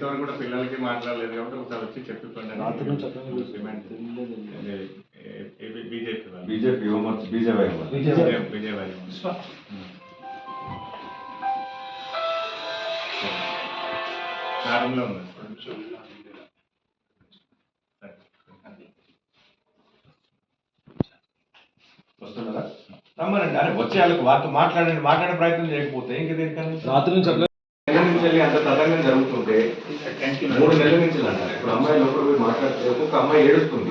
ఇంతవరకు కూడా పిల్లలకి మాట్లాడలేదు కాబట్టి ఒకసారి వచ్చి చెప్పిపోండి బీజేపీ ప్రారంభంలో ఉంది. వస్తున్నారా రమ్మనండి. అరే వచ్చే వాళ్ళకి వారితో మాట్లాడే ప్రయత్నం చేయకపోతే ఇంక దేనికన్నా రాత్రి నుంచి అంత తతంగం జరుగుతుంటే 3 నెలల నుంచి అంటారు. ఇప్పుడు అమ్మాయి లోపల పోయి మాట్లాడితే ఒక్కొక్క అమ్మాయి ఏడుస్తుంది,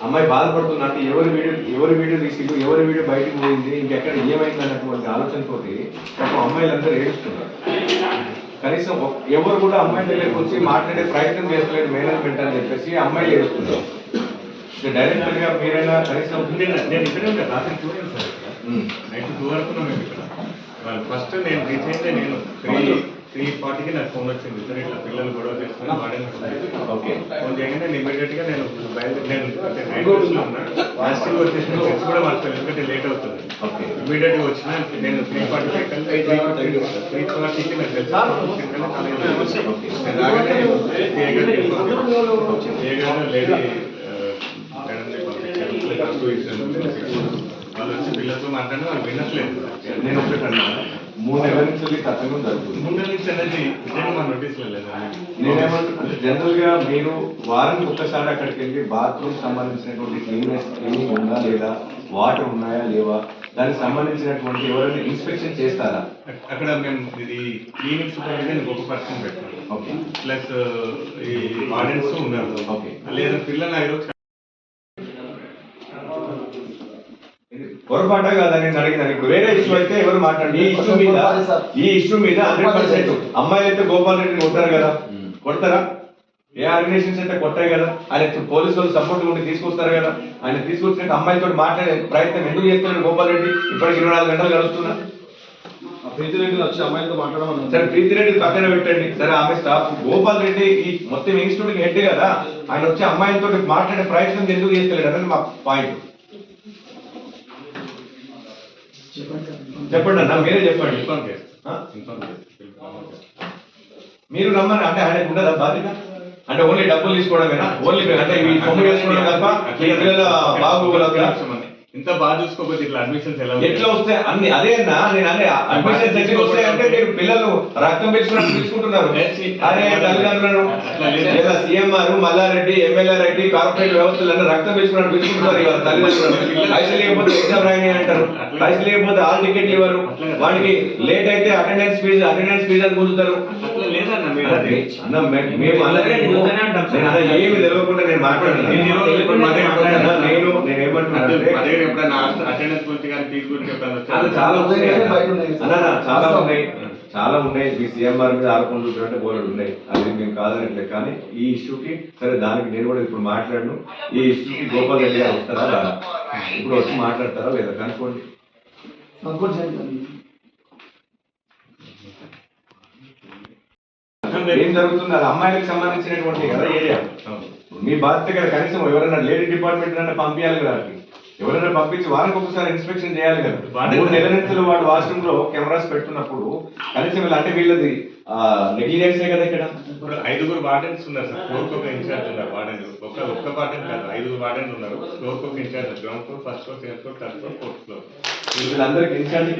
అమ్మాయి బాధపడుతుంది. అంటే ఎవరి వీడియో తీసిండు, ఎవరి వీడియో బయటకు పోయింది, ఇంకెక్కడ ఏమైంది అన్నటువంటి ఆలోచనతోటి పాపం అమ్మాయిలందరూ ఏడుస్తున్నారు. కనీసం ఎవరు కూడా అమ్మాయి దగ్గరికి వచ్చి మాట్లాడే ప్రయత్నం చేస్తలేదు మేనేజ్మెంట్ అని చెప్పేసి అమ్మాయిలు ఏడుస్తున్నారు. డైరెక్టర్ గా మీరైనా కనీసం నేను ఇక్కడే ఉంటాను. రాత్రి చూడండి సార్, నైట్ 2 వరకు మేము ఇక్కడ. వాళ్ళు ఫస్ట్ నేను రీచ్ అయితే నేను 3:40కి నాకు ఫోన్ వచ్చింది. సార్ ఇట్లా పిల్లలు గొడవ చేస్తున్నారు వాడని ఫోన్ చేయగానే నేను ఇమీడియట్ గా నేను నైట్ బస్లో ఉన్నా. హాస్టల్ వచ్చేసిన ఫ్రెండ్స్ కూడా మర్చిపోయాను ఎందుకంటే లేట్ అవుతుంది. ఇమీడియట్ గా వచ్చిన నేను 3:45 కల్లా 3:40కి నాకు తెలుసు లేడీ వాళ్ళు వచ్చి పిల్లలతో మాట్లాడిన వాళ్ళు వినట్లేదు. నేను ఒకటన్నా 3 నెలల నుంచి తతంగం జరుగుతుంది. 3 నెలల నుంచి అనేది నిజంగా మా నోటీసులో లేదు. నేనేమంటే జనరల్ గా మీరు వారానికి ఒక్కసారి అక్కడికి వెళ్ళి బాత్రూమ్ సంబంధించినటువంటి క్లీనింగ్ ఉందా లేదా, వాటర్ ఉన్నాయా లేవా, దానికి సంబంధించినటువంటి ఎవరైనా ఇన్స్పెక్షన్ చేస్తారా? అక్కడ మేము ఇది క్లీనింగ్ సూపర్వైజర్ ఒక పర్సన్ పెట్టాం. ఓకే, ప్లస్ ఈ వార్డెన్స్ ఉన్నారు. ఓకే, లేదా పిల్లలు ఈరోజు పొరపాట కదా నేను అడిగిన. వేరే ఇష్యూ అయితే ఎవరు మాట్లాడండి. ఈ ఇష్యూ మీద 100% అమ్మాయిలు అయితే గోపాల్ రెడ్డిని కొట్టారు కదా, కొడతారా? ఏ ఆర్గనైజేషన్స్ అయితే కొట్టాయి కదా, ఆయన పోలీసు వాళ్ళు సపోర్ట్ ఉండి తీసుకొస్తారు కదా. ఆయన తీసుకొచ్చినట్టు అమ్మాయితో మాట్లాడే ప్రయత్నం ఎందుకు చేస్తున్నాడు గోపాల్ రెడ్డి? ఇప్పటికి 24 గంటలు గడుస్తున్నా. ప్రీతి రెడ్డి వచ్చి అమ్మాయితో మాట్లాడమని సరే, ప్రీతి రెడ్డి పక్కన పెట్టండి. సరే, ఆమె స్టాఫ్ గోపాల్ రెడ్డి ఈ మొత్తం ఇన్స్టిట్యూట్ హెడ్ కదా, ఆయన వచ్చి అమ్మాయిలతో మాట్లాడే ప్రయత్నం ఎందుకు చేస్తలేడు అనేది మా పాయింట్. చెప్పండి అన్న, మీరే చెప్పండి. మీరు రమ్మని అంటే ఆయనకు ఉండదా బాధ్యత? అంటే ఓన్లీ డబ్బులు తీసుకోవడమేనా? ఓన్లీ అంటే ఈ సొమ్ము చేసుకోవడం తప్ప పిల్లల బాగు ఇంత బాగా చూసుకోకపోతే ఇట్లా అడ్మిషన్స్ ఎట్లా వస్తాయి అన్ని? అదే అన్నా నేను అదే అడ్మిషన్స్ ఎట్లా వస్తాయంటే మీరు పిల్లలు రక్తం పెంచుకున్నట్టు తీసుకుంటున్నారు. అదే తల్లిదండ్రులను లేదా CMR Malla Reddy MLA Reddy corporate వ్యవస్థలన్నీ రక్తం పెంచుకున్నట్టు తీసుకుంటున్నారు. ఇవాళ తల్లిదండ్రులను పైసలు లేకపోతే ఎగ్జామ్ రాయని అంటారు, పైసలు లేకపోతే హాల్ టికెట్లు ఇవ్వరు, వాడికి లేట్ అయితే అటెండెన్స్ ఫీజు అని కూర్చుతారు. అన్న మేము ఏమి తెలియకుండా నేను మాట్లాడుతున్నాను. నేనేమంటున్నాను, చాలా ఉన్నాయి. మీ సీఎంఆర్ మీద ఆరోపణలు చూసినట్టే బోర్డు ఉన్నాయి, అది మేము కాదనట్లేదు. కానీ ఈ ఇష్యూకి సరే దానికి నేను కూడా ఇప్పుడు మాట్లాడను. ఈ ఇష్యూకి గోపాల్ రెడ్డి గారు వస్తారా లేదా, ఇప్పుడు వచ్చి మాట్లాడతారా లేదా కనుక్కోండి. ఏం జరుగుతుంది? అది అమ్మాయిలకు సంబంధించినటువంటి కదా ఏరియా. మీ బాధ్యత కదా, కనీసం ఎవరైనా లేడీ డిపార్ట్మెంట్ అన్నా పంపించాలి కదా, ఎవరైనా పంపించి వారికి ఒకసారి ఇన్స్పెక్షన్ చేయాలి కదా. 3 నెలల నుంచి వాడు వాష్రూమ్ లో కెమెరాస్ పెడుతున్నప్పుడు కనీసం వీళ్ళు అంటే వీళ్ళది నెగ్లిజెన్సే కదా. ఇక్కడ 5 వార్డెన్స్ ఉన్నారు సార్, ఫ్లోర్ ఒక ఇన్ఛార్జ్ ఉన్నారు. వార్డెన్ ఒక్క వార్డెన్ కాదు, 5 వార్డెన్స్ ఉన్నారు. ఫ్లోర్ ఒక incharge, ground floor, first floor, second floor, third floor, fourth floor. వీళ్ళందరికీ ఇన్ఛార్జ్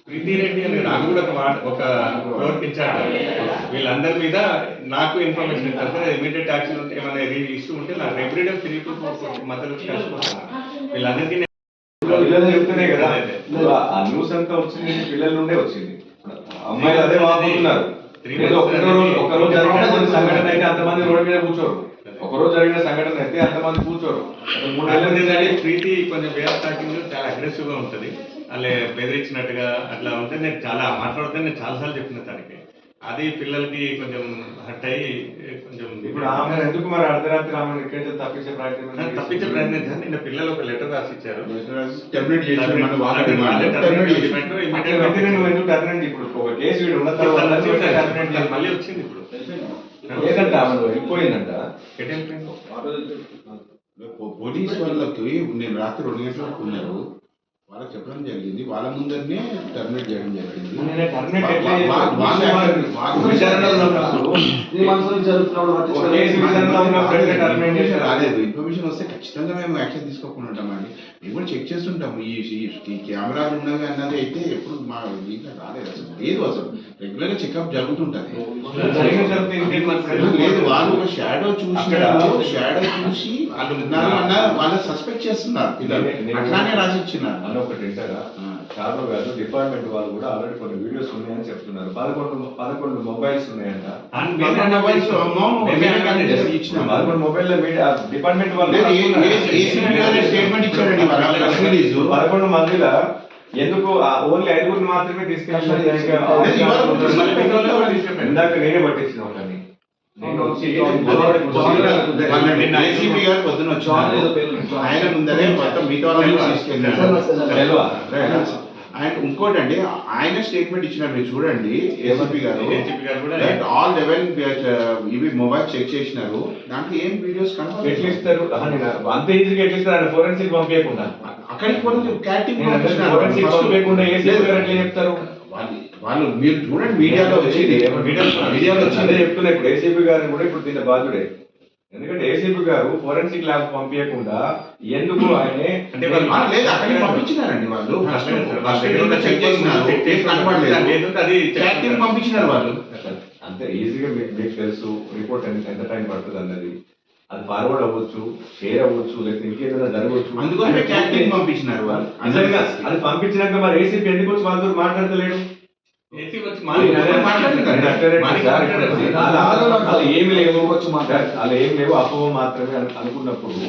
ప్రీతి రెడ్డి అని నాకు కూడా ఒక ఫ్లోర్ ఇన్ఛార్జ్. వీళ్ళందరి మీద నాకు ఇన్ఫర్మేషన్ ఇస్తారు సార్. ఇమీడియట్ యాక్షన్ ఉంటే ఏమైనా ఇష్యూ ఉంటే నాకు ఎవ్రీడే 3 to 4 మధ్యలో కలిసిపోతాను. వీళ్ళందరికీ చెప్తున్నాయి కదా, ఆ న్యూస్ అంతా వచ్చింది పిల్లల నుండే వచ్చింది. అమ్మాయిలు అదే వాడుతున్నారు. ఒకరోజు జరిగిన సంఘటన అయితే అంతమంది రోడ్డు మీద కూర్చోరు, ఒకరోజు జరిగిన సంఘటన అయితే అంతమంది కూర్చోరు. 3 నెలల నుంచి ప్రీతి కొంచెం వే ఆఫ్ టాకింగ్ చాలా అగ్రెసివ్ గా ఉంటుంది. అలా బెదిరించినట్టుగా అట్లా ఉంటే నేను చాలా మాట్లాడితే నేను చాలాసార్లు చెప్పిన దానికి. అది పిల్లలకి కొంచెం హట్ అయ్యి కొంచెం ఇప్పుడు ఆమె ఎందుకు మరి అర్ధరాత్రి ఆమె ఎక్కడైతే తప్పించే ప్రయత్నం నిన్న పిల్లలు ఒక లెటర్ రాసి ఇచ్చారు. ఇప్పుడు ఒక కేసు ఉన్న తర్వాత మళ్ళీ వచ్చింది. ఇప్పుడు లేదంట ఆమె వెళ్ళిపోయిందంట. పోలీసు వాళ్ళకి నేను రాత్రి 2 గంటలకు ఉన్నారు, వాళ్ళకి చెప్పడం జరిగింది, వాళ్ళ ముందరనే టర్మినేట్ చేయడం జరిగింది. నేను terminate ఎట్లా విచారణలో ఉన్నప్పుడు రాలేదు. ఇన్ఫర్మేషన్ వస్తే ఖచ్చితంగా మేము యాక్షన్ తీసుకోకుండా ఉంటామండి. మేము కూడా చెక్ చేస్తుంటాము. ఈ కెమెరాలు ఉన్నవి అన్నది అయితే ఎప్పుడు మా దీంట్లో రాలేదు, అసలు లేదు. అసలు రెగ్యులర్ గా చెకప్ జరుగుతుంటది. లేదు, వాళ్ళు ఒక షాడో చూసి వాళ్ళు ఉన్నారు అన్న వాళ్ళు సస్పెక్ట్ చేస్తున్నారు పిల్లలు, అట్లానే రాసి ఇచ్చినారు. అని ఒకటి వింటారా, షాడో కాదు, డిపార్ట్మెంట్ వాళ్ళు కూడా ఆల్రెడీ కొన్ని వీడియోస్ ఉన్నాయని చెప్తున్నారు. 11 మొబైల్స్ ఉన్నాయంట. 11 మొబైల్ మీడియా డిపార్ట్మెంట్ వాళ్ళు స్టేట్మెంట్ ఇచ్చారండి. 11 మందిలో ఎందుకు ఓన్లీ 5 మాత్రమే తీసుకెళ్ళి ఇందాక నేనే పట్టించిన ఒకరిని. ఏసీపీ గారు పొద్దున వచ్చారు, ఆయన ముందరే మొత్తం మిగతా వాళ్ళని తీసుకెళ్ళారు. అండ్ ఇంకోటి అండి, ఆయన స్టేట్మెంట్ ఇచ్చినారు, మీరు చూడండి. ఏసీపీ గారు ఆల్ 11 ఇవి మొబైల్ చెక్ చేసినారు, దాంట్లో ఏం వీడియోస్ ఎట్లా ఇస్తారు అంత ఈజీగా ఎట్లా ఇస్తారు? ఆయన ఫోరెన్సిక్ పంపించకుండా అక్కడికి పంపించకుండా ఏసీపీ గారు ఎట్లా చెప్తారు? వాళ్ళు మీరు చూడండి, మీడియాలో వచ్చింది, మీడియాలో వచ్చింది చెప్తున్నా. ఇప్పుడు ఏసీపీ గారు కూడా ఇప్పుడు దీని బాధ్యుడే. ఎందుకంటే ఏసీపీ గారు ఫోరెన్సిక్ ల్యాబ్ పంపించకుండా ఎందుకు ఆయన లేదు అక్కడికి పంపించినారండి. వాళ్ళు పంపించినారు వాళ్ళు. అంతే ఈజీగా మీకు తెలుసు రిపోర్ట్ ఎంత టైం పడుతుంది అన్నది. అది ఫార్వర్డ్ అవ్వచ్చు, షేర్ అవ్వచ్చు, లేకపోతే ఇంకేదైనా జరగవచ్చు. అందుకోసం క్యాటరింగ్ పంపించినారు వాళ్ళు. అది పంపించినాక మరి ఏసీపీ ఎందుకు వచ్చి వాళ్ళతో మాట్లాడతలేడు? ఏమి లేవు అపోహ మాత్రమే అనుకున్నప్పుడు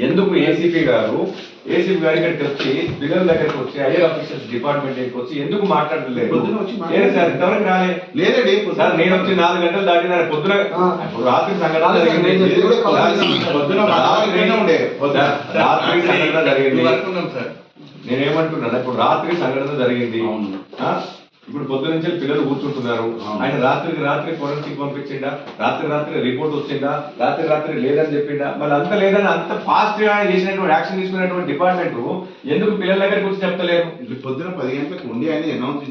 ఎందుకు ఏసీపీ గారు ఇక్కడికి వచ్చి పిల్లల దగ్గరికి వచ్చి హైయర్ ఆఫీసర్స్ డిపార్ట్మెంట్ దగ్గరికి వచ్చి ఎందుకు మాట్లాడలేదు? సార్ ఇంతవరకు లేదండి సార్. నేను వచ్చి 4 గంటలు దాటిన పొద్దున రాత్రి సంఘటన జరిగింది. నేనేమంటున్నాను, ఇప్పుడు రాత్రి సంఘటన జరిగింది. ఇప్పుడు పొద్దు నుంచి పిల్లలు కూర్చుంటున్నారు. ఆయన రాత్రి ఫోరెన్సిక్ పంపించిండా? రాత్రి రిపోర్ట్ వచ్చిందా? రాత్రి లేదని చెప్పిండా? మళ్ళీ అంత లేదని అంత ఫాస్ట్ గా చేసినటువంటి యాక్షన్ తీసుకున్నటువంటి డిపార్ట్మెంట్ ఎందుకు పిల్లల దగ్గరికి వచ్చి చెప్తలేరు? పొద్దున 10 గంటలకు ఉండి ఆయన అనౌన్స్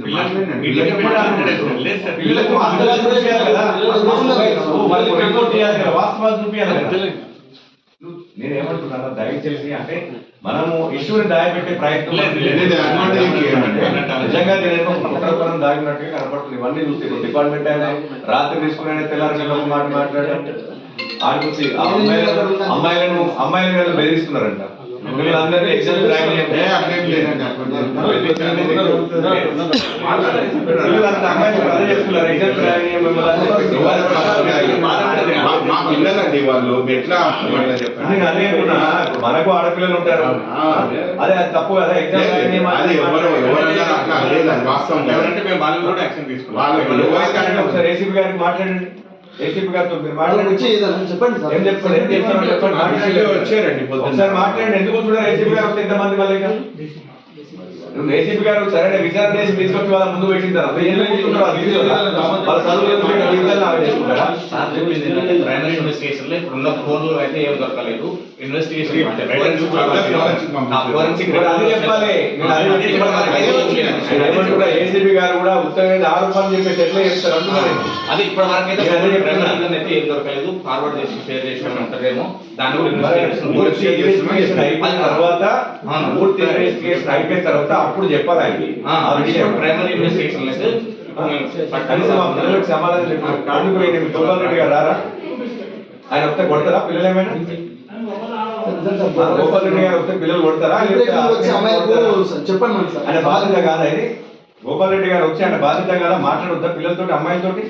వాస్తవాలు చూపించాలి కదా. నేనేమంటున్నాను, దయచేసి అంటే మనము ఇష్యూని దాయపెట్టే ప్రయత్నం నిజంగా కుట్రపరం దాగినట్టుగా కనపడుతుంది. ఇవన్నీ చూస్తే డిపార్ట్మెంట్ అయినా రాత్రి తీసుకునే తెల్లారి మాట్లాడడం ఆడికొచ్చి అమ్మాయిలను బెదిరిస్తున్నారంట. అందరినీ ఎగ్జామ్ మనకు ఆడపిల్లలు ఉంటారు, అదే అది తప్పు కదా. ఎగ్జామ్ ఒకసారి ఏసీపీ గారికి మాట్లాడండి. ఏసీపీ గారితో మీరు చెప్పండి. వచ్చారండి ఒకసారి మాట్లాడండి. ఎందుకు చూడాలి ఏసీపీ గారు వస్తే ఎంతమంది మళ్ళీ ఏసీపీ గారు సరైన విచారణ చేసి తీసుకొచ్చి వాళ్ళ ముందు పెట్టిన తర్వాత వాళ్ళ చదువులు ప్రైమరీ ఇన్వెస్టిగేషన్ లో ఇప్పుడున్న ఫోన్లు అయితే ఏం దొరకలేదు. ఇన్వెస్టిగేషన్ చెప్పాలి. ఏసీబీ గారు కూడా ఉత్తరమైన ఆరోపణలు చెప్పేసి ఎట్లా చెప్తారు అంటున్నారు. అది ఇప్పటి వరకు అయితే ఏం దొరకలేదు. ఫార్వర్డ్ చేసి షేర్ చేసి అంటారేమో. దాని అయిపోయిన తర్వాత పూర్తి ఇన్వెస్టిగేషన్ అయిపోయిన తర్వాత అప్పుడు చెప్పాలి. ప్రైమరీ ఇన్వెస్టిగేషన్ అయితే కనీసం ఆ పిల్లలకు సమాధానం చెప్పారు. కాందుకు గోపాల్ రెడ్డి గారు రారా? ఆయన వస్తే కొడతారా పిల్లలు? ఏమైనా గోపాల్ రెడ్డి గారు వస్తే పిల్లలు కొడతారా? చెప్పండి. ఆయన బాధ్యత కాదా ఇది? గోపాల్ రెడ్డి గారు వచ్చి ఆయన బాధ్యత కాదా? మాట్లాడొద్దా పిల్లలతోటి, అమ్మాయిలతోటి?